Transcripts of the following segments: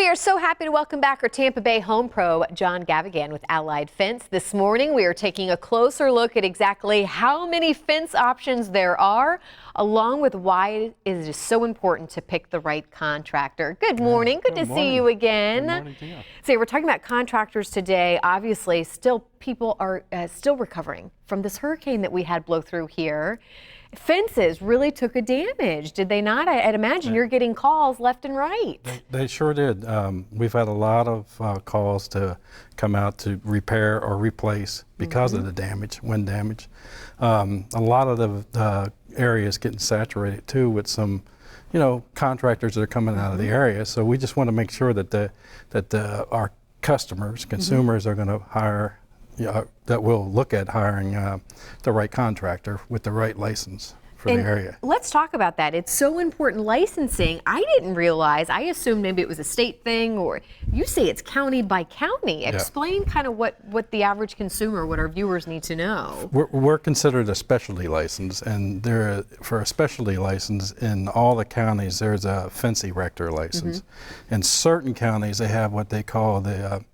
We are so happy to welcome back our Tampa Bay home pro, John Gavigan with Allied Fence. This morning, we are taking a closer look at exactly how many fence options there are, along with why it is so important to pick the right contractor. Good morning. Good to see you again. Good morning to you. So we're talking about contractors today. Obviously, people are still recovering from this hurricane that we had blow through here. Fences really took a damage, did they not? I'd imagine you're getting calls left and right. They sure did. We've had a lot of calls to come out to repair or replace because of the damage, wind damage. A lot of the areas getting saturated too with some, contractors that are coming out of the area. So we just want to make sure that our customers, consumers, are going to hire. That will look at hiring the right contractor with the right license for the area. Let's talk about that. It's so important, licensing. I didn't realize, I assumed maybe it was a state thing, or you say it's county by county. Explain kind of what the average consumer, what our viewers need to know. We're considered a specialty license, and for a specialty license in all the counties there's a fence erector license. In certain counties they have what they call the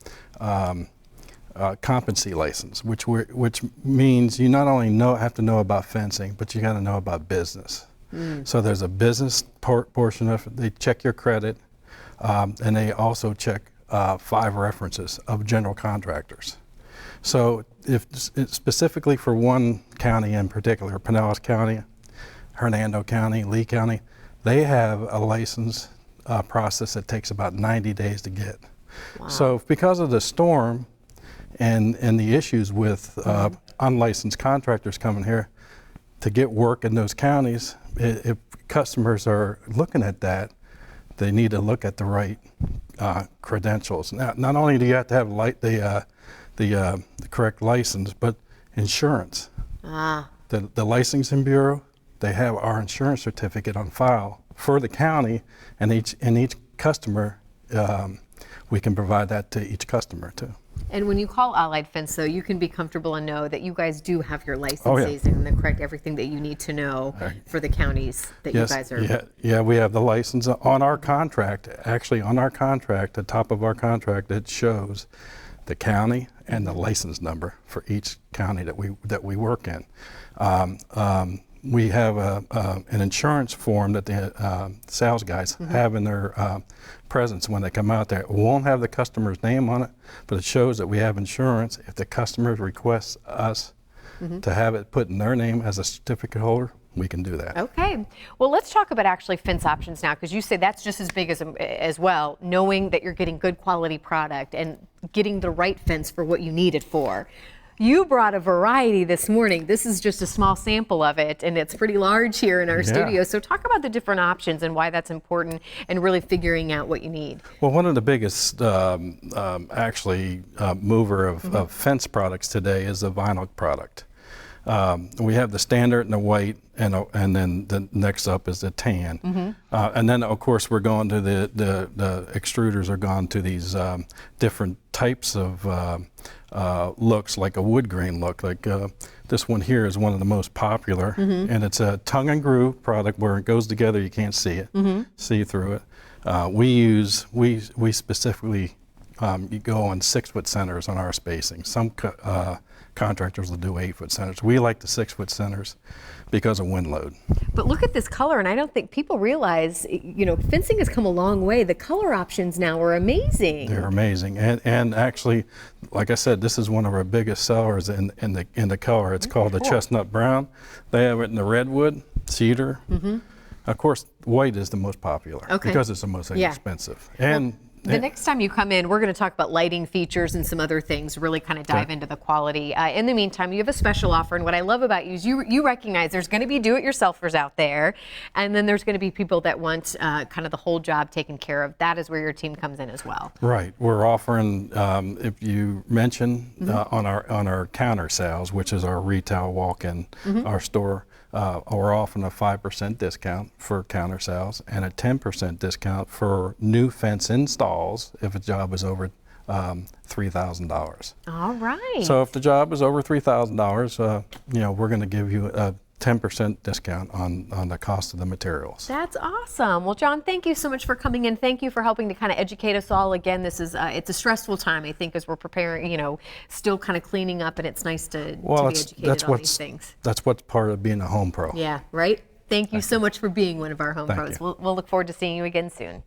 competency license, which means you not only have to know about fencing, but you got to know about business. So there's a business portion of it. They check your credit, and they also check 5 references of general contractors. So if specifically for one county in particular, Pinellas County, Hernando County, Lee County, they have a license process that takes about 90 days to get. Wow. So because of the storm and the issues with unlicensed contractors coming here to get work in those counties, if customers are looking at that, they need to look at the right credentials. Now, not only do you have to have the correct license, but insurance. The licensing bureau, they have our insurance certificate on file for the county, and each customer, we can provide that to each customer too. And when you call Allied Fence, though, you can be comfortable and know that you guys do have your licenses and the correct everything that you need to know for the counties that you guys are. Yeah, we have the license on our contract. Actually, on our contract, the top of our contract, it shows the county and the license number for each county that we work in. We have an insurance form that the sales guys have in their presence when they come out there. It won't have the customer's name on it, but it shows that we have insurance. If the customer requests us to have it put in their name as a certificate holder, we can do that. Okay. Well, let's talk about actually fence options now, because you say that's just as big as well, knowing that you're getting good quality product and getting the right fence for what you need it for. You brought a variety this morning. This is just a small sample of it, and it's pretty large here in our studio. So talk about the different options and why that's important and really figuring out what you need. Well, one of the biggest mover of fence products today is the vinyl product. We have the standard and the white, and then the next up is the tan. And then, of course, we're going to the extruders are gone to these different types of looks, like a wood grain look. Like this one here is one of the most popular, and it's a tongue and groove product where it goes together. You can't see it, see through it. We specifically you go on 6-foot centers on our spacing. Some contractors will do 8-foot centers. We like the 6-foot centers because of wind load. But look at this color, and I don't think people realize, fencing has come a long way. The color options now are amazing. They're amazing, and actually, like I said, this is one of our biggest sellers in the color. It's called the chestnut brown. They have it in the redwood, cedar. Of course, white is the most popular because it's the most inexpensive. And the next time you come in, we're going to talk about lighting features and some other things, really kind of dive into the quality. In the meantime, you have a special offer, and what I love about you is you recognize there's going to be do-it-yourselfers out there, and then there's going to be people that want kind of the whole job taken care of. That is where your team comes in as well. Right. We're offering, if you mention on our counter sales, which is our retail walk-in, our store, we're offering a 5% discount for counter sales and a 10% discount for new fence installs if a job is over $3,000. All right. So if the job is over $3,000, we're going to give you 10% discount on the cost of the materials. That's awesome. Well, John, thank you so much for coming in. Thank you for helping to kind of educate us all. Again, this is it's a stressful time, I think, as we're preparing, still kind of cleaning up, and it's nice to be educated on these things. That's what's part of being a home pro. Yeah, right? Thank you so much for being one of our home Thank pros. you. We'll look forward to seeing you again soon.